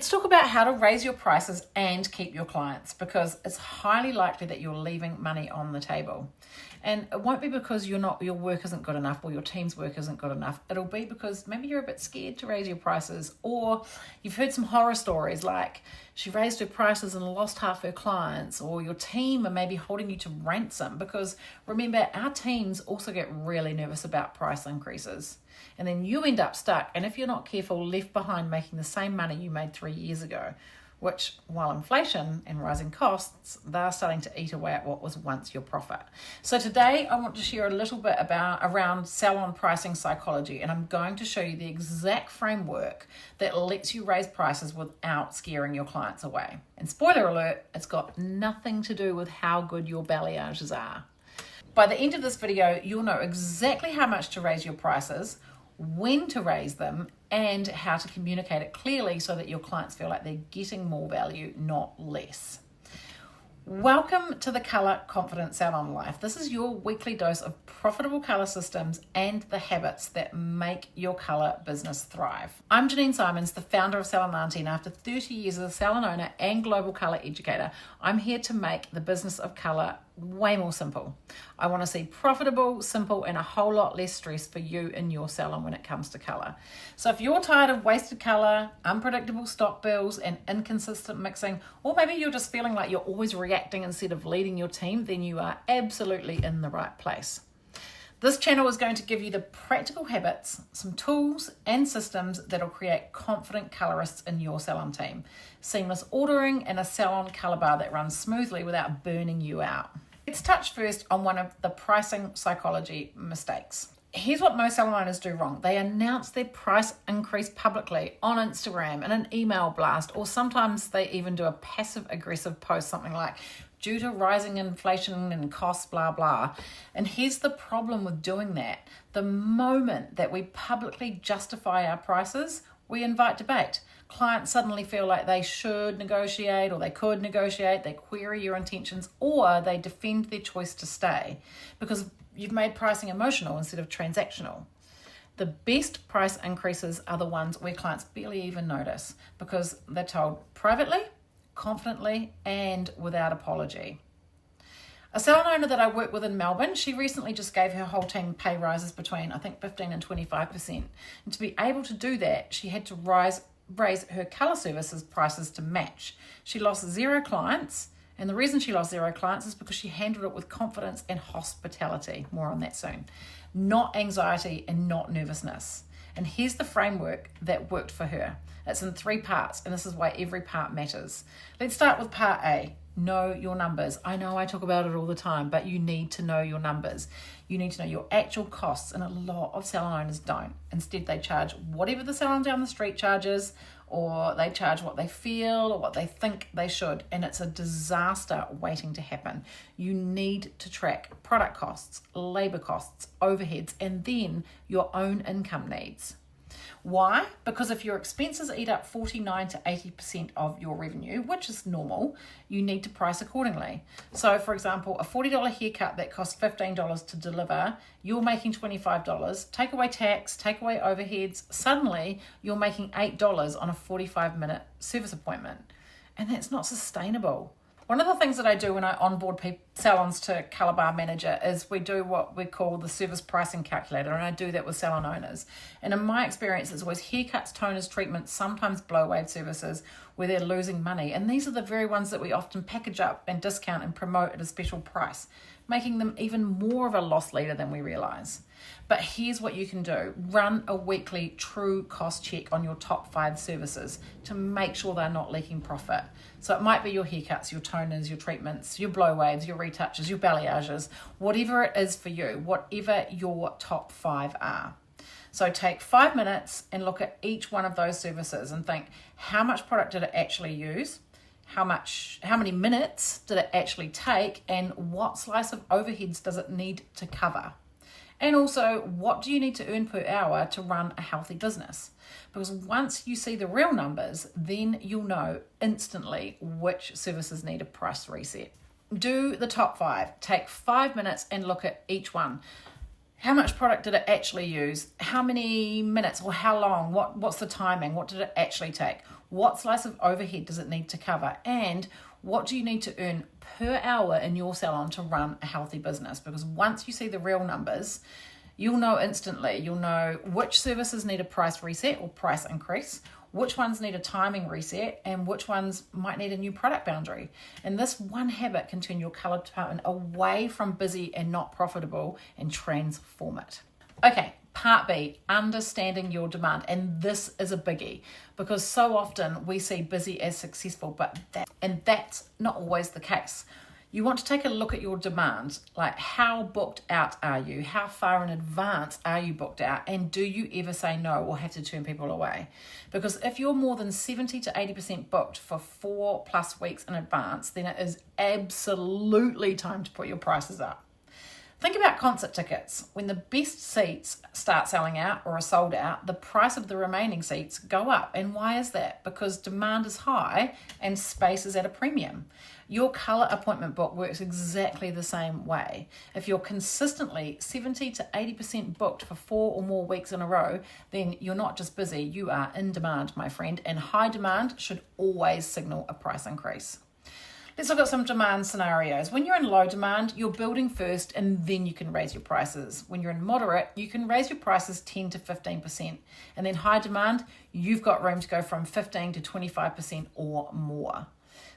Let's talk about how to raise your prices and keep your clients, because it's highly likely that you're leaving money on the table. And it won't be because your work isn't good enough or your team's work isn't good enough. It'll be because maybe you're a bit scared to raise your prices, or you've heard some horror stories like she raised her prices and lost half her clients, or your team are maybe holding you to ransom. Because remember, our teams also get really nervous about price increases. And then you end up stuck, and if you're not careful, left behind making the same money you made 3 years ago, which, while inflation and rising costs, they're starting to eat away at what was once your profit. So today I want to share a little bit around salon pricing psychology, and I'm going to show you the exact framework that lets you raise prices without scaring your clients away. And spoiler alert, it's got nothing to do with how good your balayages are. By the end of this video, you'll know exactly how much to raise your prices, when to raise them, and how to communicate it clearly so that your clients feel like they're getting more value, not less. Welcome to the Colour Confident Salon Life. This is your weekly dose of profitable colour systems and the habits that make your colour business thrive. I'm Janine Simons, the founder of Salon, and after 30 years as a salon owner and global colour educator, I'm here to make the business of colour way more simple. I want to see profitable, simple, and a whole lot less stress for you in your salon when it comes to colour. So if you're tired of wasted colour, unpredictable stock bills, and inconsistent mixing, or maybe you're just feeling like you're always reacting instead of leading your team, then you are absolutely in the right place. This channel is going to give you the practical habits, some tools and systems that'll create confident colorists in your salon team, seamless ordering, and a salon color bar that runs smoothly without burning you out. Let's touch first on one of the pricing psychology mistakes. Here's what most salon owners do wrong. They announce their price increase publicly on Instagram in an email blast, or sometimes they even do a passive aggressive post, something like, due to rising inflation and costs, blah, blah. And here's the problem with doing that. The moment that we publicly justify our prices, we invite debate. Clients suddenly feel like they should negotiate, or they could negotiate, they query your intentions, or they defend their choice to stay because you've made pricing emotional instead of transactional. The best price increases are the ones where clients barely even notice because they're told privately, confidently, and without apology. A salon owner that I work with in Melbourne, she recently just gave her whole team pay rises between, I think, 15 and 25%. And to be able to do that, she had to raise her colour services prices to match. She lost 0 clients, and the reason she lost 0 clients is because she handled it with confidence and hospitality. More on that soon. Not anxiety and not nervousness. And here's the framework that worked for her. It's in 3 parts, and this is why every part matters. Let's start with part A. Know your numbers. I know I talk about it all the time, but you need to know your numbers. You need to know your actual costs, and a lot of salon owners don't. Instead, they charge whatever the salon down the street charges, or they charge what they feel or what they think they should, and it's a disaster waiting to happen. You need to track product costs, labor costs, overheads, and then your own income needs. Why? Because if your expenses eat up 49 to 80% of your revenue, which is normal, you need to price accordingly. So for example, a $40 haircut that costs $15 to deliver, you're making $25. Take away tax, take away overheads, suddenly you're making $8 on a 45-minute service appointment. And that's not sustainable. One of the things that I do when I onboard salons to Colour Bar Manager is we do what we call the service pricing calculator, and I do that with salon owners. And in my experience, it's always haircuts, toners, treatments, sometimes blow wave services where they're losing money. And these are the very ones that we often package up and discount and promote at a special price, making them even more of a loss leader than we realize. But here's what you can do. Run a weekly true cost check on your top 5 services to make sure they're not leaking profit. So it might be your haircuts, your toners, your treatments, your blow waves, your retouches, your balayages, whatever it is for you, whatever your top 5 are. So take 5 minutes and look at each one of those services and think, how much product did it actually use? How many minutes did it actually take? And what slice of overheads does it need to cover? And also, what do you need to earn per hour to run a healthy business? Because once you see the real numbers, then you'll know instantly which services need a price reset. Do the top 5. Take 5 minutes and look at each one. How much product did it actually use? How many minutes or how long? What's the timing? What did it actually take? What slice of overhead does it need to cover? And what do you need to earn per hour in your salon to run a healthy business? Because once you see the real numbers, you'll know instantly. You'll know which services need a price reset or price increase, which ones need a timing reset, and which ones might need a new product boundary. And this one habit can turn your colour department away from busy and not profitable and transform it. Okay, part B, understanding your demand. And this is a biggie because so often we see busy as successful, but that's not always the case. You want to take a look at your demand, like how booked out are you? How far in advance are you booked out? And do you ever say no or have to turn people away? Because if you're more than 70 to 80% booked for 4+ weeks in advance, then it is absolutely time to put your prices up. Think about concert tickets. When the best seats start selling out or are sold out, the price of the remaining seats go up. And why is that? Because demand is high and space is at a premium. Your colour appointment book works exactly the same way. If you're consistently 70 to 80% booked for 4 or more weeks in a row, then you're not just busy, you are in demand, my friend. And high demand should always signal a price increase. Let's look at some demand scenarios. When you're in low demand, you're building first and then you can raise your prices. When you're in moderate, you can raise your prices 10 to 15%. And then high demand, you've got room to go from 15 to 25% or more.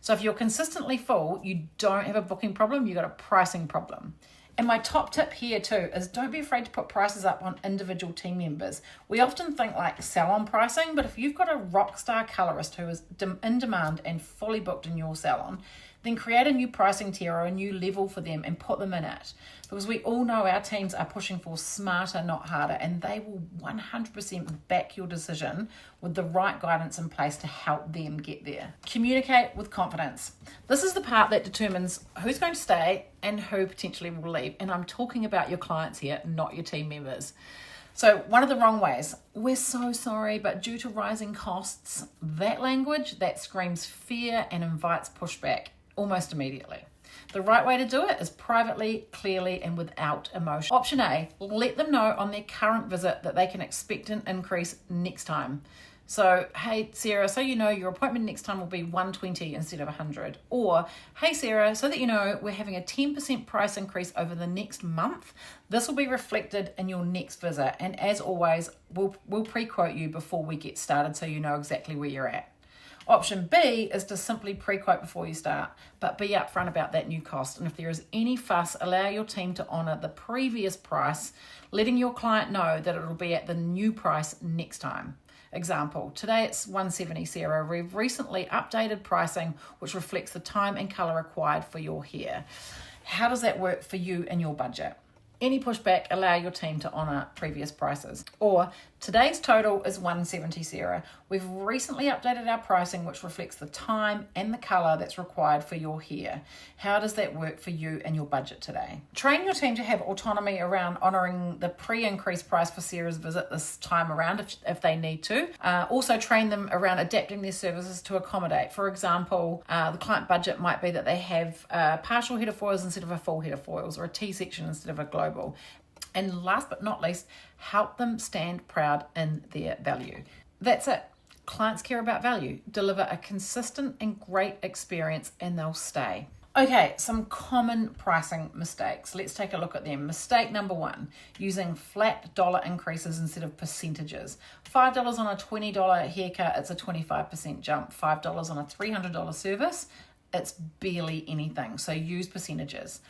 So if you're consistently full, you don't have a booking problem, you've got a pricing problem. And my top tip here too is don't be afraid to put prices up on individual team members. We often think like salon pricing, but if you've got a rock star colorist who is in demand and fully booked in your salon, then create a new pricing tier or a new level for them and put them in it. Because we all know our teams are pushing for smarter, not harder, and they will 100% back your decision with the right guidance in place to help them get there. Communicate with confidence. This is the part that determines who's going to stay and who potentially will leave. And I'm talking about your clients here, not your team members. So one of the wrong ways, we're so sorry, but due to rising costs, that language, that screams fear and invites pushback almost immediately. The right way to do it is privately, clearly, and without emotion. Option A, let them know on their current visit that they can expect an increase next time. So, hey Sarah, so you know your appointment next time will be 120 instead of 100. Or, hey Sarah, so that you know we're having a 10% price increase over the next month. This will be reflected in your next visit. And as always, we'll pre-quote you before we get started so you know exactly where you're at. Option B is to simply pre-quote before you start, but be upfront about that new cost. And if there is any fuss, allow your team to honour the previous price, letting your client know that it will be at the new price next time. Example, today it's 170, Sarah. We've recently updated pricing, which reflects the time and colour required for your hair. How does that work for you and your budget? Any pushback, allow your team to honour previous prices. Or, today's total is 170, Sarah. We've recently updated our pricing, which reflects the time and the colour that's required for your hair. How does that work for you and your budget today? Train your team to have autonomy around honouring the pre-increased price for Sarah's visit this time around if they need to. Also train them around adapting their services to accommodate. For example, the client budget might be that they have partial head of foils instead of a full head of foils, or a T-section instead of a global. And last but not least, help them stand proud in their value. That's it. Clients care about value. Deliver a consistent and great experience and they'll stay. Okay, some common pricing mistakes. Let's take a look at them. Mistake number 1, using flat dollar increases instead of percentages. $5 on a $20 haircut, it's a 25% jump. $5 on a $300 service, it's barely anything. So use percentages.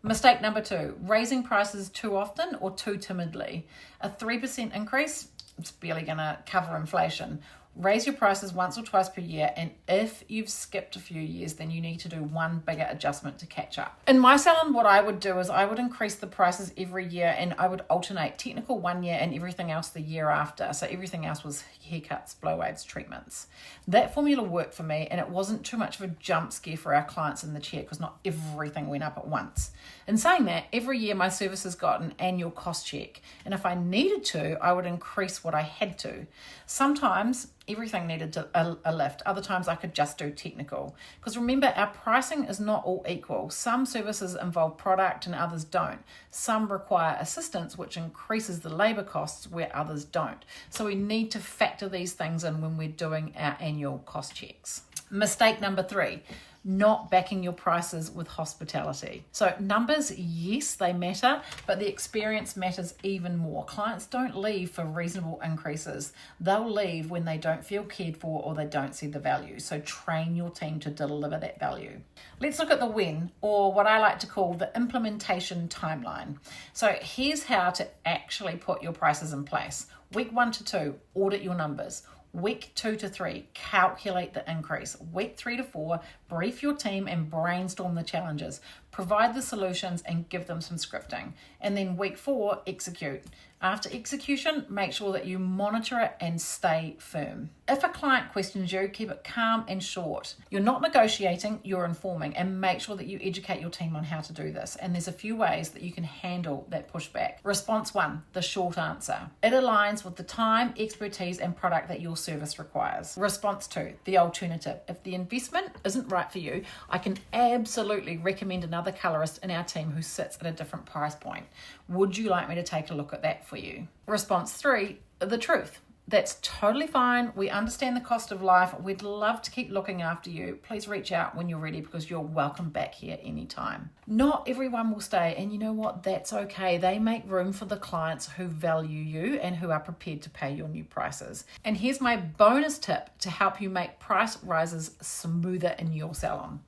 Mistake number 2, raising prices too often or too timidly. A 3% increase, it's barely going to cover inflation. Raise your prices once or twice per year, and if you've skipped a few years, then you need to do one bigger adjustment to catch up. In my salon, what I would do is I would increase the prices every year, and I would alternate technical one year and everything else the year after. So everything else was haircuts, blow waves, treatments. That formula worked for me, and it wasn't too much of a jump scare for our clients in the chair because not everything went up at once. In saying that, every year my services got an annual cost check, and if I needed to, I would increase what I had to. Sometimes everything needed a lift. Other times I could just do technical. Because remember, our pricing is not all equal. Some services involve product and others don't. Some require assistance, which increases the labour costs where others don't. So we need to factor these things in when we're doing our annual cost checks. Mistake number 3, not backing your prices with hospitality. So numbers, yes, they matter, but the experience matters even more. Clients don't leave for reasonable increases. They'll leave when they don't feel cared for or they don't see the value. So train your team to deliver that value. Let's look at the when, or what I like to call the implementation timeline. So here's how to actually put your prices in place. Week 1 to 2, audit your numbers. Week 2 to 3, calculate the increase. Week 3 to 4, brief your team and brainstorm the challenges. Provide the solutions and give them some scripting. And then week 4, execute. After execution, make sure that you monitor it and stay firm. If a client questions you, keep it calm and short. You're not negotiating, you're informing, and make sure that you educate your team on how to do this. And there's a few ways that you can handle that pushback. Response 1, the short answer. It aligns with the time, expertise, and product that your service requires. Response 2, the alternative. If the investment isn't right for you, I can absolutely recommend another colorist in our team who sits at a different price point. Would you like me to take a look at that for you? Response 3, the truth. That's totally fine. We understand the cost of life. We'd love to keep looking after you. Please reach out when you're ready because you're welcome back here anytime. Not everyone will stay, and you know what? That's okay. They make room for the clients who value you and who are prepared to pay your new prices. And here's my bonus tip to help you make price rises smoother in your salon.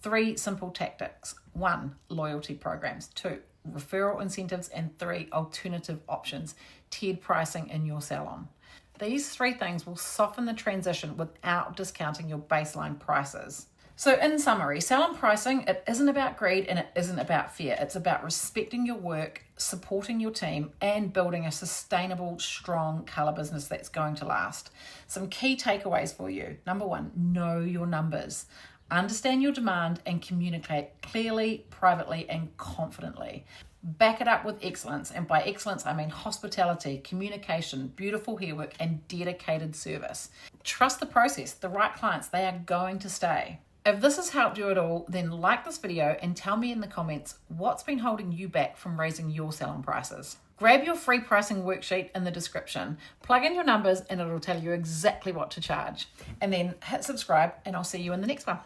3 simple tactics. 1, loyalty programs. 2, referral incentives. And 3, alternative options, tiered pricing in your salon. These 3 things will soften the transition without discounting your baseline prices. So in summary, salon pricing, it isn't about greed and it isn't about fear. It's about respecting your work, supporting your team, and building a sustainable, strong colour business that's going to last. Some key takeaways for you. Number 1, know your numbers. Understand your demand and communicate clearly, privately, and confidently. Back it up with excellence, and by excellence I mean hospitality, communication, beautiful hairwork, and dedicated service. Trust the process. The right clients, they are going to stay. If this has helped you at all, then like this video and tell me in the comments what's been holding you back from raising your salon prices. Grab your free pricing worksheet in the description, plug in your numbers, and it'll tell you exactly what to charge. And then hit subscribe, and I'll see you in the next one.